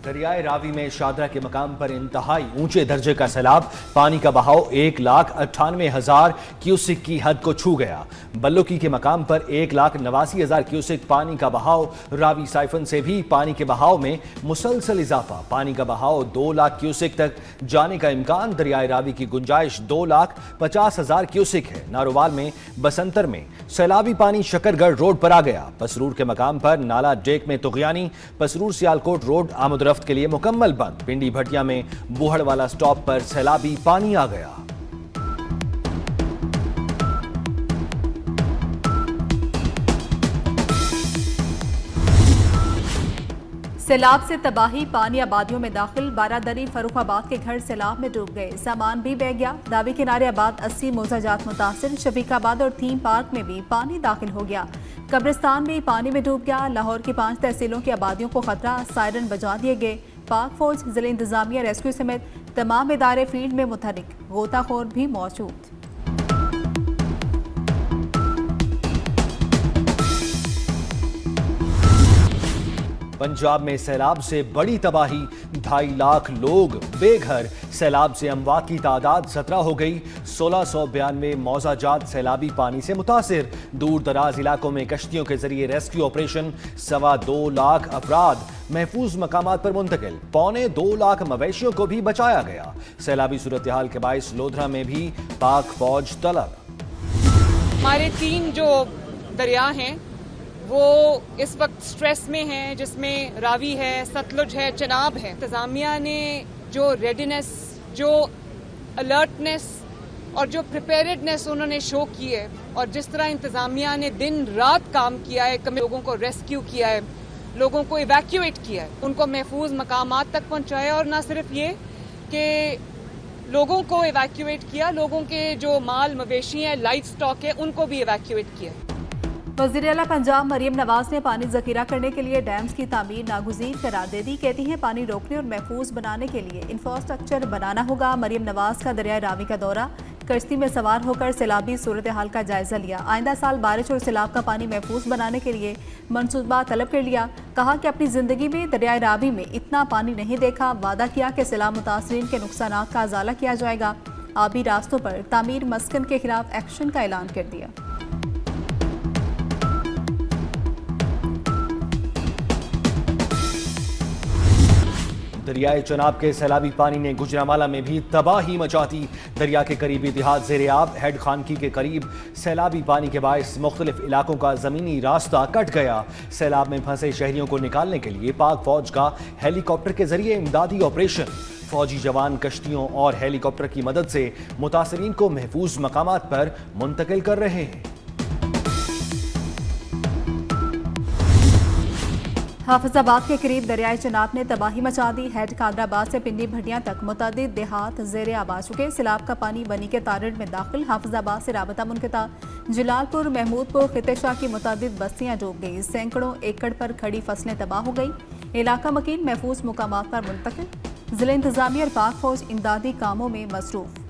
दरियाए रावी में शादरा के मकाम पर इंतहाई ऊंचे दर्जे का सैलाब, पानी का बहाव 1,98,000 क्यूसिक की हद को छू गया। बल्लोकी के मकाम पर 1,89,000 क्यूसिक पानी का बहाव। रावी साइफन से भी पानी के बहाव में मुसलसल इजाफा, पानी का बहाव 2 लाख क्यूसिक तक जाने का इम्कान। दरियाए रावी की गुंजाइश 2,50,000 क्यूसिक है। नारोवाल में बसंतर में सैलाबी पानी शकरगढ़ रोड पर आ गया। पसरूर के मकाम पर नाला डेक में तुगयानी, पसरूर सियालकोट रोड आमदरफ्त के लिए मुकम्मल बंद। पिंडी भटिया में बुहड़ वाला स्टॉप पर सैलाबी पानी आ गया। सैलाब से तबाही, पानी आबादियों में दाखिल। बारादरी फरुखाबाद के घर सैलाब में डूब गए, सामान भी बह गया। दावी किनारे आबाद 80 मोजाजात मुतासिर। शफीकाबाद और थीम पार्क में भी पानी दाखिल हो गया। कब्रिस्तान में पानी में डूब गया। लाहौर की 5 तहसीलों की आबादियों को खतरा, सायरन बजा दिए गए। पाक फौज, जिला इंतजामिया, रेस्क्यू समेत तमाम इदारे फील्ड में मुतहरिक, गोताखोर भी मौजूद। पंजाब में सैलाब से बड़ी तबाही, 2.5 लाख लोग बेघर। सैलाब से अमवात की तादाद 17 हो गई। 1692 मौजाजात सैलाबी पानी से मुतासिर। दूर दराज इलाकों में कश्तियों के जरिए रेस्क्यू ऑपरेशन। 2.25 लाख अफराद महफूज मकामात पर मुंतकिल। 2.25 लाख मवेशियों को भी बचाया गया। सैलाबी सूरत हाल के बाइस लोधरा में भी पाक फौज तलब। हमारे 3 जो दरिया हैं वो इस वक्त स्ट्रेस में हैं, जिसमें रावी है, सतलुज है, चनाब है। इंतज़ामिया ने जो रेडीनेस, जो अलर्टनेस और जो प्रिपेयर्डनेस उन्होंने शो की है, और जिस तरह इंतज़ामिया ने दिन रात काम किया है, लोगों को रेस्क्यू किया है, लोगों को इवैक्यूएट किया है, उनको महफूज मकामात तक पहुंचाया। और न सिर्फ ये कि लोगों को इवैक्यूएट किया, लोगों के जो माल मवेशी हैं, लाइफ स्टॉक है, उनको भी इवैक्यूएट किया। वज़ीर आला पंजाब मरियम नवाज ने पानी जखीरा करने के लिए डैम्स की तामीर नागुज़ीर करार दे दी। कहती हैं पानी रोकने और महफूज बनाने के लिए इंफ्रास्ट्रक्चर बनाना होगा। मरियम नवाज का दरिया रावी का दौरा, कश्ती में सवार होकर सैलाबी सूरत हाल का जायजा लिया। आइंदा साल बारिश और सैलाब का पानी महफूज बनाने के लिए मनसूबा तलब कर लिया। कहा कि अपनी जिंदगी में दरिया रावी में इतना पानी नहीं देखा। वादा किया कि सैलाब मुतासरीन के नुकसानात का अजाला किया जाएगा। आबी रास्तों पर तामीर मस्कन के खिलाफ एक्शन का ऐलान कर दिया। दरियाए चनाब के सैलाबी पानी ने गुजरांवाला में भी तबाही मचा दी। दरिया के करीबी देहात ज़ेर-ए-आब। हेड खानकी के करीब सैलाबी पानी के बायस मुख्तलिफ इलाकों का ज़मीनी रास्ता कट गया। सैलाब में फंसे शहरियों को निकालने के लिए पाक फौज का हेलीकॉप्टर के जरिए इमदादी ऑपरेशन। फौजी जवान कश्तियों और हेलीकॉप्टर की मदद से मुतासरीन को महफूज मकामात पर मुंतकिल कर रहे हैं। हाफिजाबाद के करीब दरियाए चनाब ने तबाही मचा दी। हेड कादराबाद से पिंडी भटिया तक मुतअद्दिद देहात ज़ेर-ए-आब आ चुके। सैलाब का पानी बनी के तारड़ में दाखिल। हाफिजाबाद से राबता मुनक़ता। जलालपुर, महमूदपुर, खितेशाह की मुतअद्दिद बस्तियां डूब गई। सैकड़ों एकड़ पर खड़ी फसलें तबाह हो गई। इलाका मकीन महफूज मुकामात पर मुंतकिल। जिला इंतजामिया और पाक फौज इमदादी कामों में मसरूफ।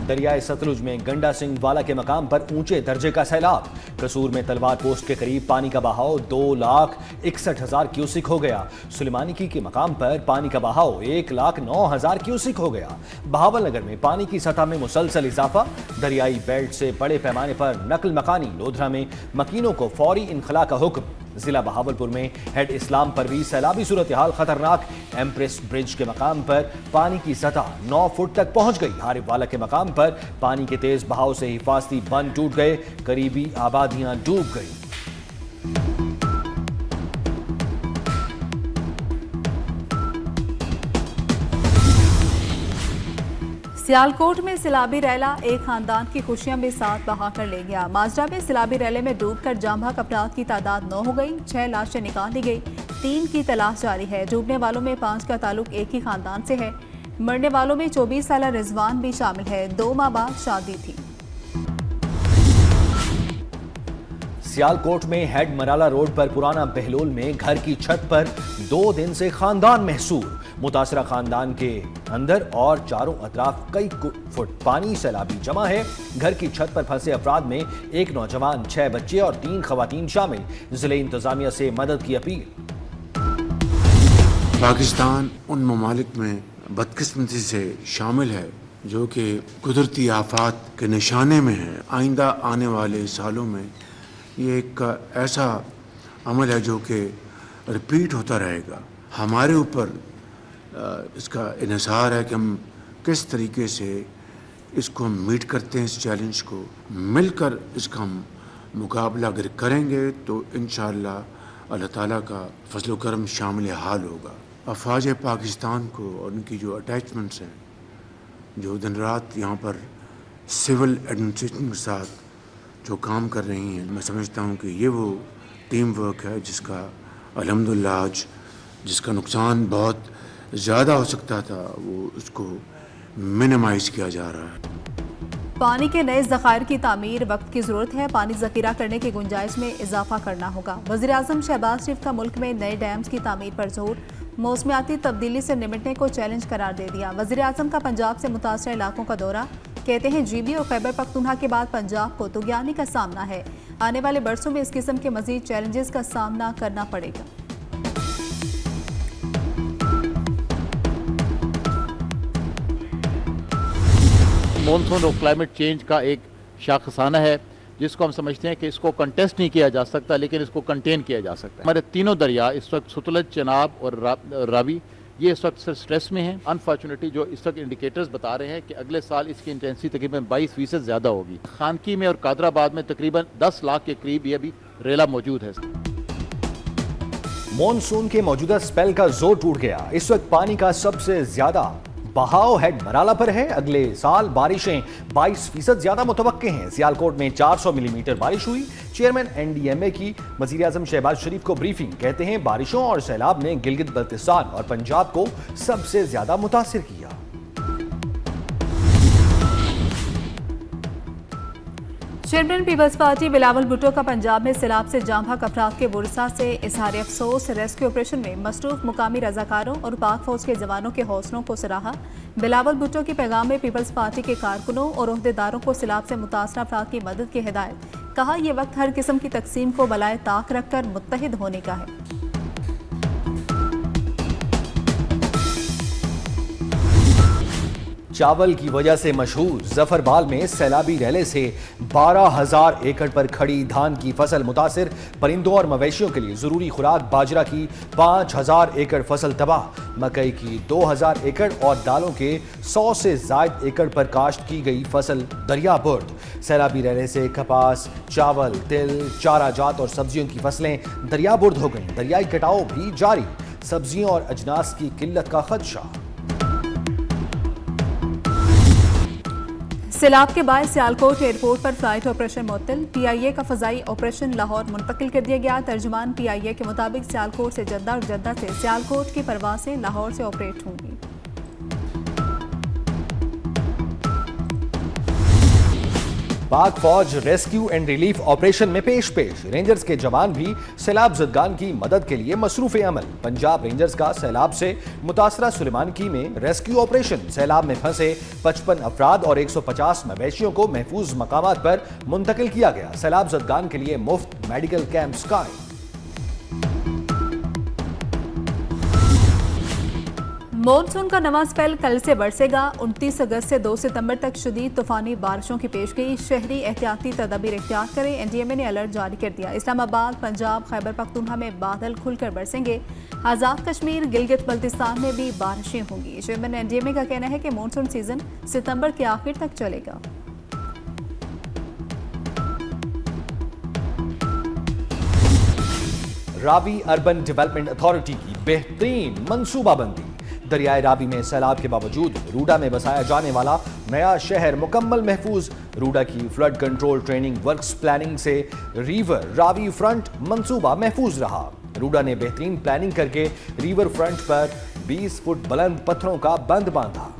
दरियाए सतलुज में गंडा सिंह वाला के मकाम पर ऊंचे दर्जे का सैलाब। कसूर में तलवार पोस्ट के करीब पानी का बहाव 2,61,000 क्यूसिक हो गया। सुलेमानी के मकाम पर पानी का बहाव 1,09,000 क्यूसिक हो गया। बहावलनगर में पानी की सतह में मुसलसल इजाफा। दरियाई बेल्ट से बड़े पैमाने पर नकल मकानी। लोधरा में मकीनों को फौरी इनखला का हुक्म। जिला बहावलपुर में हेड इस्लाम पर भी सैलाबी सूरत हाल खतरनाक। एम्प्रेस ब्रिज के मकाम पर पानी की सतह 9 फुट तक पहुंच गई। हारिफ वाला के मकाम पर पानी के तेज बहाव से हिफाजती बंद टूट गए। करीबी आबादियां डूब गई। सियालकोट में सैलाबी रैला एक खानदान की खुशियां भी साथ बहा कर ले गया। माजरा में सैलाबी रैले में डूबकर जांबाक अफराद की तादाद 9 हो गई। 6 लाशें निकाल ली गई। 3 की तलाश जारी है। डूबने वालों में 5 का ताल्लुक एक ही खानदान से है। मरने वालों में 24 साला रिजवान भी शामिल है। 2 माह बाद शादी थी। सियालकोट में हेड मराला रोड पर पुराना बहलोल में घर की छत पर 2 दिन से खानदान महसूर। मुतासरा खानदान के अंदर और चारों अतराफ कई फुट पानी सैलाबी जमा है। घर की छत पर फंसे अफराद में एक नौजवान, 6 बच्चे और 3 खवातीन शामिल। जिले इंतजामिया से मदद की अपील। पाकिस्तान उन ममालिक में बदकिस्मती से शामिल है जो कि कुदरती आफात के निशाने में है। आइंदा आने वाले सालों में ये एक ऐसा अमल है जो कि रिपीट होता रहेगा। हमारे ऊपर इसका इन्हिसार है कि हम किस तरीके से इसको मीट करते हैं। इस चैलेंज को मिलकर इसका हम मुकाबला अगर करेंगे तो इंशाअल्लाह अल्लाह ताला का फजल करम शामिल हाल होगा। अफवाज पाकिस्तान को और उनकी जो अटैचमेंट्स हैं, जो दिन रात यहाँ पर सिविल एडमिनिस्ट्रेशन के साथ जो काम कर रही हैं, मैं समझता हूँ कि ये वो टीम वर्क है जिसका अल्हम्दुलिल्लाह आज जिसका नुकसान बहुत ज़्यादा हो सकता था वो उसको मिनिमाइज़ किया जा रहा है। पानी के नए ज़खायर की तामीर वक्त की ज़रूरत है। पानी ज़खीरा करने की गुंजाइश में इजाफा करना होगा। वज़ीर-ए-आज़म शहबाज शरीफ का मुल्क में नए डैम्स की तामीर पर जोर। मौसमियाती तब्दीली से निपटने को चैलेंज करार दे दिया। वज़ीर-ए-आज़म का पंजाब से मुतासर इलाकों का दौरा। कहते हैं GB और खैबर पख्तूनख्वा के बाद पंजाब को तुग़यानी का सामना है। आने वाले बरसों में इस किस्म के मज़ीद चैलेंजेस का सामना करना पड़ेगा। मॉनसून और क्लाइमेट चेंज का एक शाखसाना है जिसको हम समझते हैं कि इसको कंटेस्ट नहीं किया जा सकता, लेकिन इसको कंटेन किया जा सकता है। हमारे तीनों दरिया इस वक्त सतलज, चनाब और रावी ये इस वक्त स्ट्रेस में हैं। अनफॉर्चुनेटली जो इस वक्त इंडिकेटर्स बता रहे हैं कि अगले साल इसकी इंटेंसिटी तकरीबन 22% ज़्यादा होगी। खानकी में और कादराबाद में तकरीबन 10 लाख के करीब ये अभी रेला मौजूद है। मॉनसून के मौजूदा स्पेल का जोर टूट गया। इस वक्त पानी का सबसे ज्यादा बहाव हेड मराला पर है। अगले साल बारिशें 22% ज्यादा मुतवक्के हैं। सियालकोट में 400 मिलीमीटर बारिश हुई। चेयरमैन NDMA की वज़ीर-ए-आज़म शहबाज शरीफ को ब्रीफिंग। कहते हैं बारिशों और सैलाब ने गिलगित बल्तिस्तान और पंजाब को सबसे ज्यादा मुतासिर किया। Chairman people's party Bilawal Bhutto का पंजाब में सैलाब से जाम बहक अफराद के वुरसा से इजहार अफसोस। रेस्क्यू ऑपरेशन में मसरूफ मुकामी रजाकारों और पाक फौज के जवानों के हौसलों को सराहा। बिलावल भुट्टो के पैगाम में पीपल्स पार्टी के कारकुनों और ओहदेदारों को सैलाब से मुतासर अफराद की मदद की हिदायत। कहा यह वक्त हर किस्म की तकसीम को बलाए ताक रखकर मुत्तहिद होने का है। चावल की वजह से मशहूर जफरबाल में सैलाबी रैले से 12,000 एकड़ पर खड़ी धान की फसल मुतासिर। परिंदों और मवेशियों के लिए जरूरी खुराक बाजरा की 5,000 एकड़ फसल तबाह। मकई की 2,000 एकड़ और दालों के 100 से ज्यादा एकड़ पर काश्त की गई फसल दरिया बुर्द। सैलाबी रैले से कपास, चावल, तिल, चारा जात और सब्जियों की फसलें दरिया बुर्द हो गईं। दरियाई कटाव भी जारी। सब्जियों और अजनास की किल्लत का खदशा। सैलाब के बाद सियालकोट एयरपोर्ट पर फ्लाइट ऑपरेशन मुअत्तल। PIA का फजाई ऑपरेशन लाहौर मुंतकिल कर दिया गया। तर्जुमान PIA के मुताबिक सियालकोट से जद्दा और जद्दा से सियालकोट की परवासें लाहौर से ऑपरेट होंगी। पाक फौज रेस्क्यू एंड रिलीफ ऑपरेशन में पेश। रेंजर्स के जवान भी सैलाब ज़दगान की मदद के लिए मसरूफ अमल। पंजाब रेंजर्स का सैलाब से मुतासरा सुलेमानकी में रेस्क्यू ऑपरेशन। सैलाब में फंसे 55 अफराद और 150 मवेशियों को महफूज मकामात पर मुंतकिल किया गया। सैलाब ज़दगान के लिए मुफ्त मेडिकल कैंप्स कायम। मॉनसून का नवा स्पेल कल से बरसेगा। 29 अगस्त से 2 सितंबर तक शदीद तूफानी बारिशों की पेशगई। शहरी एहतियाती तदाबीर इख्तियार करें। NDMA ने अलर्ट जारी कर दिया। इस्लामाबाद, पंजाब, खैबर पख्तूनख्वा में बादल खुलकर बरसेंगे। आज़ाद कश्मीर, गिलगित बल्तिस्तान में भी बारिशें होंगी। चेयरमैन NDMA का कहना है कि मॉनसून सीजन सितंबर के आखिर तक चलेगा। रावी अर्बन डेवलपमेंट अथॉरिटी की बेहतरीन मंसूबाबंदी। दरियाए रावी में सैलाब के बावजूद रूडा में बसाया जाने वाला नया शहर मुकम्मल महफूज। रूडा की flood control training works planning से रिवर रावी फ्रंट मंसूबा महफूज रहा। रूडा ने बेहतरीन प्लानिंग करके रिवर फ्रंट पर 20 फुट बुलंद पत्थरों का बंद बांधा।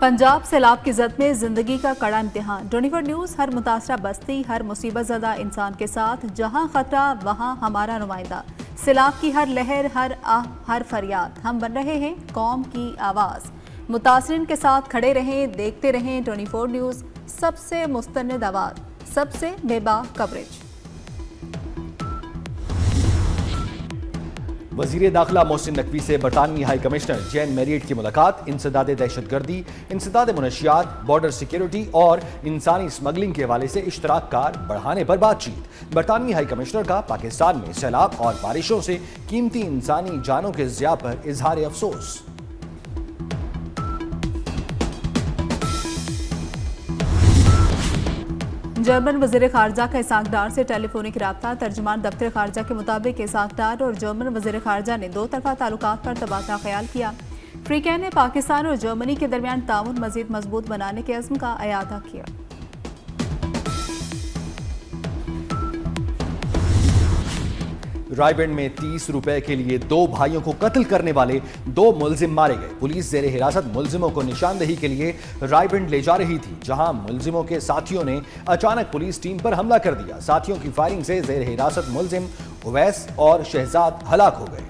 पंजाब सैलाब की जद में जिंदगी का कड़ा इम्तिहान। 24 न्यूज़ हर मुतासरा बस्ती, हर मुसीबत ज़दा इंसान के साथ। जहां खतरा वहां हमारा नुमाइंदा। सैलाब की हर लहर, हर आह, हर फरियाद, हम बन रहे हैं कौम की आवाज़। मुतासरीन के साथ खड़े रहें, देखते रहें 24 न्यूज़, सबसे मुस्तनद आवाज़, सबसे बेबाक कवरेज। वजीर दाखिला मोहसिन नकवी से बरतानवी हाई कमिश्नर जैन मैरियट की मुलाकात। इंसदाद दहशतगर्दी, इंसदाद मुनशियात, बॉर्डर सिक्योरिटी और इंसानी स्मगलिंग के हवाले से इश्तराक कार बढ़ाने पर बातचीत। बरतानवी हाई कमिश्नर का पाकिस्तान में सैलाब और बारिशों से कीमती इंसानी जानों के ज़िया पर इजहार अफसोस। जर्मन वज़ीर ख़ारजा का इसाक डार से टेलीफोनिक रब्ता। तर्जुमान दफ्तर ख़ारजा के मुताबिक इसाक डार और जर्मन वज़ीर ख़ारजा ने दो तरफ़ा ताल्लुकात पर तबादला ख्याल किया। फ्रीकैन ने पाकिस्तान और जर्मनी के दरमियान ताउन मज़ीद मजबूत बनाने के अज़्म का अयादा किया। रायबंड में 30 रुपए के लिए दो भाइयों को कत्ल करने वाले दो मुलजिम मारे गए। पुलिस जेर हिरासत मुलजिमों को निशानदेही के लिए रायबंड ले जा रही थी, जहां मुलजिमों के साथियों ने अचानक पुलिस टीम पर हमला कर दिया। साथियों की फायरिंग से जेर हिरासत मुलजिम उवैस और शहजाद हलाक हो गए।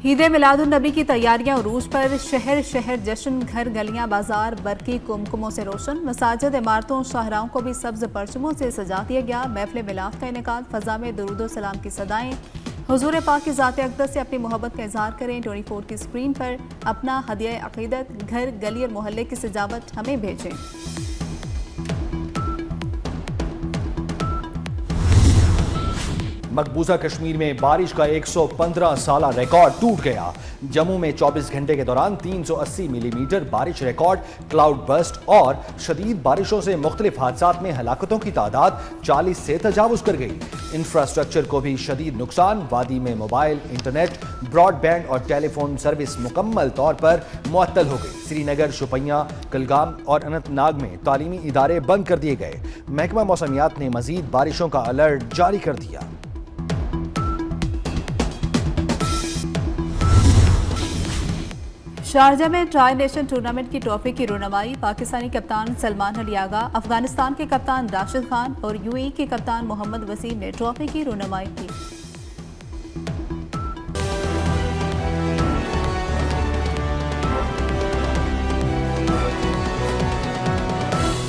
ईद मिलादुन नबी की तैयारियां उरूज पर। शहर शहर जश्न, घर गलियां बाजार बरकी कुमकुमों से रोशन। मसाजिद, इमारतों, शाहराहों को भी सब्ज परचमों से सजा दिया गया। महफिल मिलाद का इनेकाद, फजा में दुरूद सलाम की सदाएं। हुजूर पाक की ज़ात अक़दस से अपनी मोहब्बत का इजहार करें। 24 की स्क्रीन पर अपना हदिया अक़ीदत, घर गली और मोहल्ले की सजावट हमें भेजें। मकबूजा कश्मीर में बारिश का 115 साला रिकॉर्ड टूट गया। जम्मू में 24 घंटे के दौरान 380 मिलीमीटर बारिश रिकॉर्ड। क्लाउड बर्स्ट और शदीद बारिशों से मुख्तलिफ हादसात में हलाकतों की तादाद 40 से तजावुज कर गई। इंफ्रास्ट्रक्चर को भी शदीद नुकसान। वादी में मोबाइल, इंटरनेट, ब्रॉडबैंड और टेलीफोन सर्विस मुकम्मल तौर पर मुअत्तल हो गई। श्रीनगर, शुपियां, कुलगाम और अनंतनाग में तालीमी इदारे बंद कर दिए गए। महकमा मौसमियात ने मजीद बारिशों का अलर्ट जारी कर दिया। शारजा में ट्राई नेशन टूर्नामेंट की ट्रॉफी की रुनमाई। पाकिस्तानी कप्तान सलमान अली आगा, अफगानिस्तान के कप्तान राशिद खान और यूएई के कप्तान मोहम्मद वसीम ने ट्रॉफी की रुनमाई की।